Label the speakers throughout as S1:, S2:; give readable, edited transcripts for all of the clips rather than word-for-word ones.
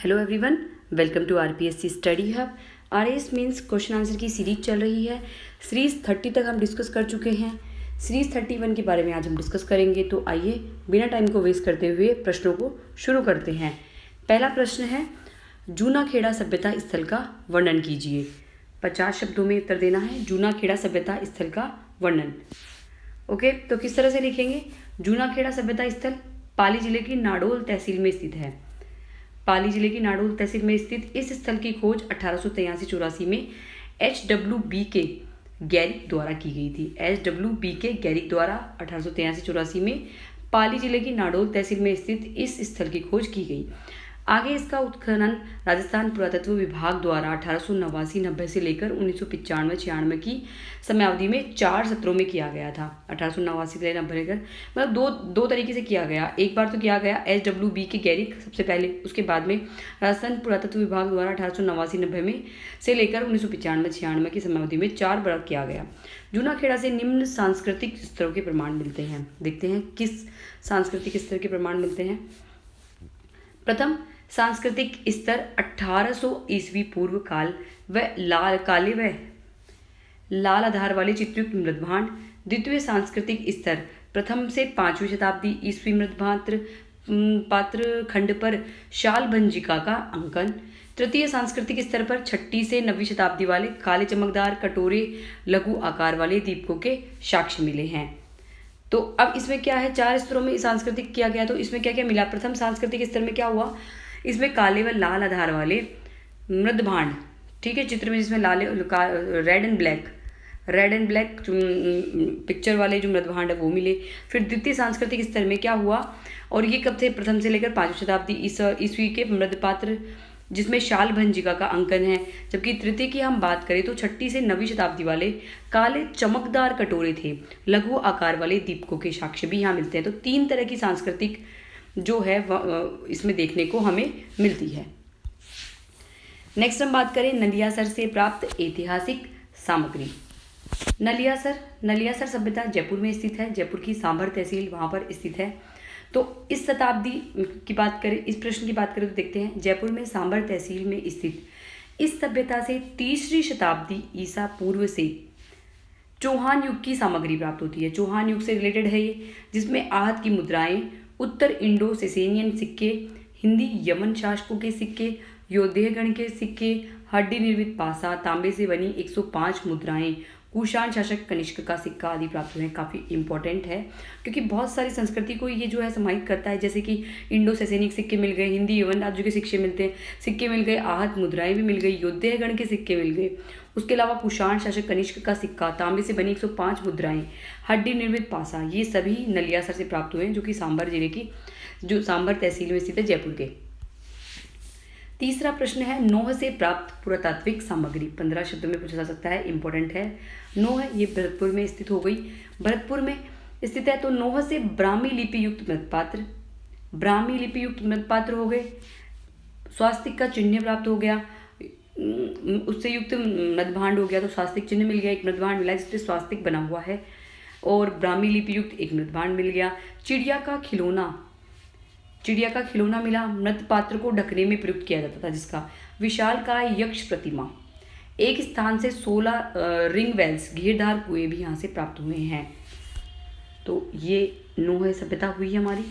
S1: Hello everyone, welcome to RPSC study hub. RS means question answer की series चल रही है। सीरीज 30 तक हम डिस्कस कर चुके हैं। सीरीज 31 के बारे में आज हम डिस्कस करेंगे। तो आइए बिना टाइम को वेस्ट करते हुए प्रश्नों को शुरू करते हैं। पहला प्रश्न है, जूनाखेड़ा सभ्यता स्थल का वर्णन कीजिए। 50 शब्दों में उत्तर देना है। जूनाखेड़ा सभ्यता स्थल का वर्णन। ओके, तो किस तरह से लिखेंगे? जूनाखेड़ा सभ्यता स्थल पाली जिले की नाडोल तहसील में स्थित है। पाली जिले की नाडोल तहसील में स्थित इस स्थल की खोज 1883-84 में HWBK गैरिक द्वारा की गई थी। HWBK गैरिक द्वारा 1883-84 में पाली जिले की नाडोल तहसील में स्थित इस स्थल की खोज की गई। आगे इसका उत्खनन राजस्थान पुरातत्व विभाग द्वारा 1889-90 से लेकर 1995-96 की समयावधि में 4 सत्रों में किया गया था। 1889 से 90 लेकर मतलब दो तरीके से किया गया। एक बार तो किया गया HWBK गैरिक सबसे पहले, उसके बाद में राजस्थान पुरातत्व विभाग द्वारा 1889-90 में से लेकर 1995-96 की समयावधि में 4 बार किया गया। जूनाखेड़ा से निम्न सांस्कृतिक स्तरों के प्रमाण मिलते हैं। देखते हैं किस सांस्कृतिक स्तर के प्रमाण मिलते हैं। प्रथम सांस्कृतिक स्तर 1800 ईस्वी पूर्व काल व काले व लाल आधार वाले चित्रयुक्त मृदभांड। द्वितीय सांस्कृतिक स्तर प्रथम से 5वीं शताब्दी ईस्वी मृदभांत्र पात्र खंड पर शाल भंजिका का अंकन। तृतीय सांस्कृतिक स्तर पर 6वीं से 9वीं शताब्दी वाले काले चमकदार कटोरे लघु आकार वाले दीपकों के साक्ष्य मिले हैं। तो अब इसमें क्या है, 4 स्तरों में सांस्कृतिक किया गया। तो इसमें क्या क्या मिला? प्रथम सांस्कृतिक स्तर में क्या हुआ, इसमें काले व लाल आधार वाले मृदभांड, ठीक है, चित्र में जिसमें रेड एंड ब्लैक पिक्चर वाले जो मृदभांड है वो मिले। फिर द्वितीय सांस्कृतिक स्तर में क्या हुआ, और ये कब थे? प्रथम से लेकर 5वीं शताब्दी ईस्वी के मृदपात्र जिसमें शाल भंजिका का अंकन है। जबकि तृतीय की हम बात करें तो 6वीं से 9वीं शताब्दी वाले काले चमकदार कटोरे थे, लघु आकार वाले दीपकों के साक्ष्य भी यहाँ मिलते हैं। तो 3 तरह की सांस्कृतिक जो है इसमें देखने को हमें मिलती है। नेक्स्ट हम बात करें नलियासर से प्राप्त ऐतिहासिक सामग्री। नलियासर सभ्यता जयपुर में स्थित है। जयपुर की सांभर तहसील वहाँ पर स्थित है। तो इस शताब्दी की बात करें, इस प्रश्न की बात करें तो देखते हैं, जयपुर में सांभर तहसील में स्थित इस सभ्यता से 3री शताब्दी ईसा पूर्व से चौहान युग की सामग्री प्राप्त होती है। चौहान युग से रिलेटेड है ये, जिसमें आहत की मुद्राएं, उत्तर इंडो सेसेनियन सिक्के, हिंदी यमन शासकों के सिक्के, योद्धेयगण के सिक्के, हड्डी निर्मित पासा, तांबे से बनी 105 मुद्राएं, कुषाण शासक कनिष्क का सिक्का आदि प्राप्त हुए हैं। काफ़ी इंपॉर्टेंट है क्योंकि बहुत सारी संस्कृति को ये जो है समाहित करता है। जैसे कि इंडो सैनिक सिक्के मिल गए, हिंदी यवन राज्यों के सिक्के मिल गए, आहत मुद्राएं भी मिल गई, योद्धेयगण के सिक्के मिल गए। उसके अलावा कुषाण शासक कनिष्क का सिक्का, तांबे से बनी 105 मुद्राएं, हड्डी निर्मित पासा, ये सभी नलियासर से प्राप्त हुए हैं, जो कि सांभर जिले की जो सांभर तहसील में स्थित है जयपुर के। तीसरा प्रश्न है, नोह से प्राप्त पुरातात्विक सामग्री। 15 शब्दों में पूछा जा सकता है, इंपॉर्टेंट है। नोह ये भरतपुर में स्थित हो गई, भरतपुर में स्थित है। तो नोह से ब्राह्मी लिपि युक्त मृतपात्र हो गए, स्वास्तिक का चिन्ह प्राप्त हो गया, उससे युक्त मृदभांड हो गया, तो स्वास्तिक चिन्ह मिल गया, एक मृदभांड मिला जिसपे स्वास्तिक बना हुआ है, और ब्राह्मी लिपि युक्त एक मृदभांड मिल गया। चिड़िया का खिलौना मिला, मृत पात्र को ढकने में प्रयुक्त किया जाता था, जिसका विशालकाय यक्ष प्रतिमा। एक स्थान से 16 रिंग वेल्स घेरदार कुएं भी यहाँ से प्राप्त हुए हैं। तो ये नोह सभ्यता हुई हमारी।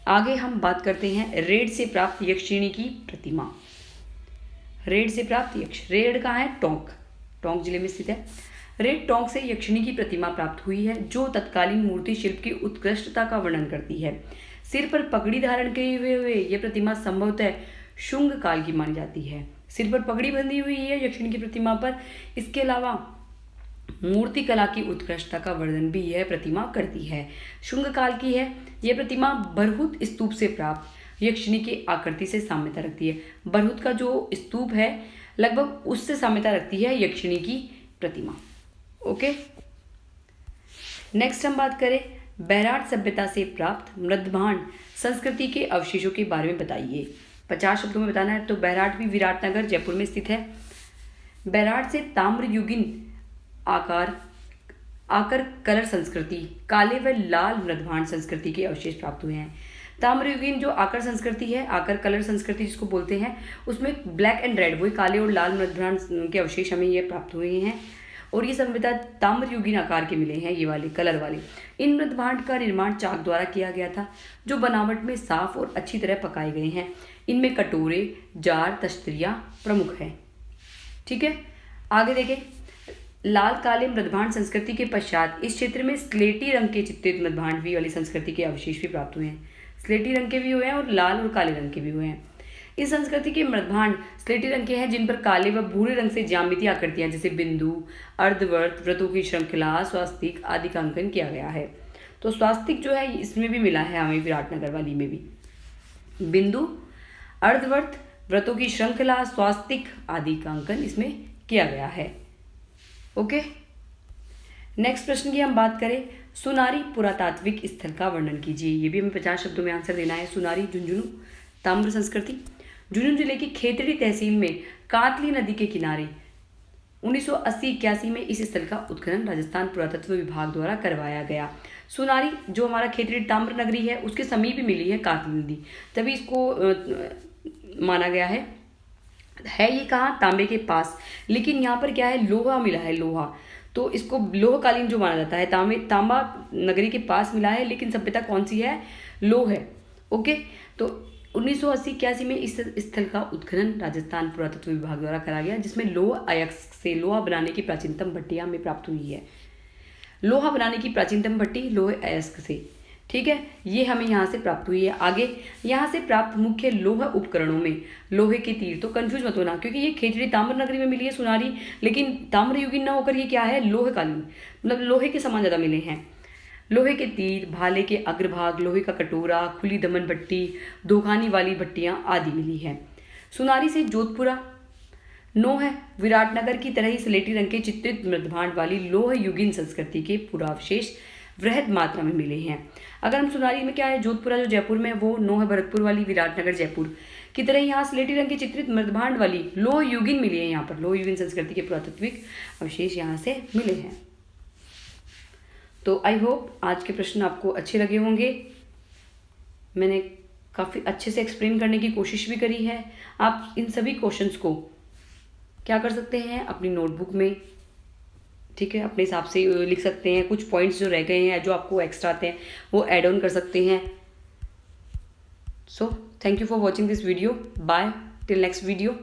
S1: आगे हम बात करते हैं रेड से प्राप्त यक्षिणी की प्रतिमा। रेड से प्राप्त यक्ष, रेड कहाँ है? टोंक जिले में स्थित है। रेड टोंक से यक्षिणी की प्रतिमा प्राप्त हुई है, जो तत्कालीन मूर्ति शिल्प की उत्कृष्टता का वर्णन करती है। सिर पर पगड़ी धारण किए हुए यह प्रतिमा संभवतः शुंग काल की मानी जाती है। सिर पर पगड़ी बंधी हुई है यक्षिणी की प्रतिमा पर। इसके अलावा मूर्ति कला की उत्कृष्टता का वर्णन भी यह प्रतिमा करती है। शुंग काल की है यह प्रतिमा। बरहुत स्तूप से प्राप्त यक्षिणी की आकृति से साम्यता रखती है। बरहुत का जो स्तूप है लगभग उससे साम्यता रखती है यक्षिणी की प्रतिमा। ओके, नेक्स्ट हम बात करें बैराट सभ्यता से प्राप्त मृदभांड संस्कृति के अवशेषों के बारे में बताइए। 50 शब्दों में बताना है। तो बैराट भी विराटनगर जयपुर में स्थित है। बैराट से ताम्र युगीन आकर कलर संस्कृति, काले व लाल मृदभांड संस्कृति के अवशेष प्राप्त हुए हैं। ताम्रयुगीन जो आकर संस्कृति है, आकर कलर संस्कृति जिसको बोलते हैं, उसमें ब्लैक एंड रेड, वही काले और लाल मृदभांड के अवशेष हमें ये प्राप्त हुए हैं और ये सभ्यता ताम्रयुगीन आकार के मिले हैं, ये वाले कलर वाले। इन मृदभांड का निर्माण चाक द्वारा किया गया था, जो बनावट में साफ और अच्छी तरह पकाए गए हैं। इनमें कटोरे, जार, तश्तरियाँ प्रमुख हैं। ठीक है, आगे देखें। लाल काले मृदभांड संस्कृति के पश्चात इस क्षेत्र में स्लेटी रंग के चित्रित मृदभांड वाली संस्कृति के अवशेष भी प्राप्त हुए हैं। स्लेटी रंग के भी हुए हैं और लाल और काले रंग के भी हुए हैं। इस संस्कृति के मृदभांड स्लेटी रंग के हैं, जिन पर काले व भूरे रंग से ज्यामितीय आकृतियां जैसे बिंदु, अर्धवृत्त, व्रतों की श्रृंखला, स्वास्तिक आदि का अंकन किया गया है। तो स्वास्तिक जो है इसमें भी मिला है हमें, विराटनगर वाली में भी बिंदु, अर्धवृत्त, व्रतों की श्रृंखला, स्वास्तिक आदि का अंकन इसमें किया गया है। ओके, नेक्स्ट प्रश्न की हम बात करें। सुनारी पुरातात्विक स्थल का वर्णन कीजिए। ये भी हमें 50 शब्दों में आंसर देना है। सुनारी झुंझुनू ताम्र संस्कृति। झुंझुनू जिले की खेतड़ी तहसील में कातली नदी के किनारे 1980-81 में इस स्थल का उत्खनन राजस्थान पुरातत्व विभाग द्वारा करवाया गया। सुनारी जो हमारा खेतड़ी ताम्र नगरी है उसके समीप ही मिली है कातली नदी, तभी इसको माना गया है ये कहाँ, तांबे के पास। लेकिन यहाँ पर क्या है, लोहा मिला है, लोहा, तो इसको लोहकालीन जो माना जाता है। तांबा नगरी के पास मिला है, लेकिन सभ्यता कौन सी है, लोह है। ओके, तो 1980-81 में इस स्थल का उत्खनन राजस्थान पुरातत्व विभाग द्वारा करा गया, जिसमें लोह अयस्क से लोहा बनाने की प्राचीनतम भट्टियां हमें प्राप्त हुई है। लोहा बनाने की प्राचीनतम भट्टी लोह अयस्क से, ठीक है, ये हमें यहाँ से प्राप्त हुई है। आगे यहाँ से प्राप्त मुख्य लोह उपकरणों में लोहे के तीर, तो कंफ्यूज मत होना क्योंकि ये खेतड़ी ताम्र नगरी में मिली है सुनारी, लेकिन ताम्रयुगीन ना होकर ये क्या है, लोहकालीन, मतलब लोहे के समान ज़्यादा मिले हैं। लोहे के तीर, भाले के अग्रभाग, लोहे का कटोरा, खुली दमन भट्टी, दोखानी वाली भट्टियाँ आदि मिली है। सुनारी से जोधपुरा नो है। विराटनगर की तरह ही स्लेटी रंग के चित्रित मृदभांड वाली लोह युगीन संस्कृति के पुरावशेष वृहद मात्रा में मिले हैं। अगर हम सुनारी में क्या है, जोधपुरा जो जयपुर में, वो नो है भरतपुर वाली, विराटनगर जयपुर की तरह यहाँ स्लेटी रंग के चित्रित मृदभांड वाली लोह युगीन मिली है। यहाँ पर लोह युगीन संस्कृति के पुरातात्विक अवशेष यहाँ से मिले हैं। तो आई होप आज के प्रश्न आपको अच्छे लगे होंगे। मैंने काफ़ी अच्छे से एक्सप्लेन करने की कोशिश भी करी है। आप इन सभी क्वेश्चंस को क्या कर सकते हैं, अपनी नोटबुक में, ठीक है, अपने हिसाब से लिख सकते हैं। कुछ पॉइंट्स जो रह गए हैं, जो आपको एक्स्ट्रा आते हैं, वो ऐड ऑन कर सकते हैं। So thank you for watching this video. Bye till next video.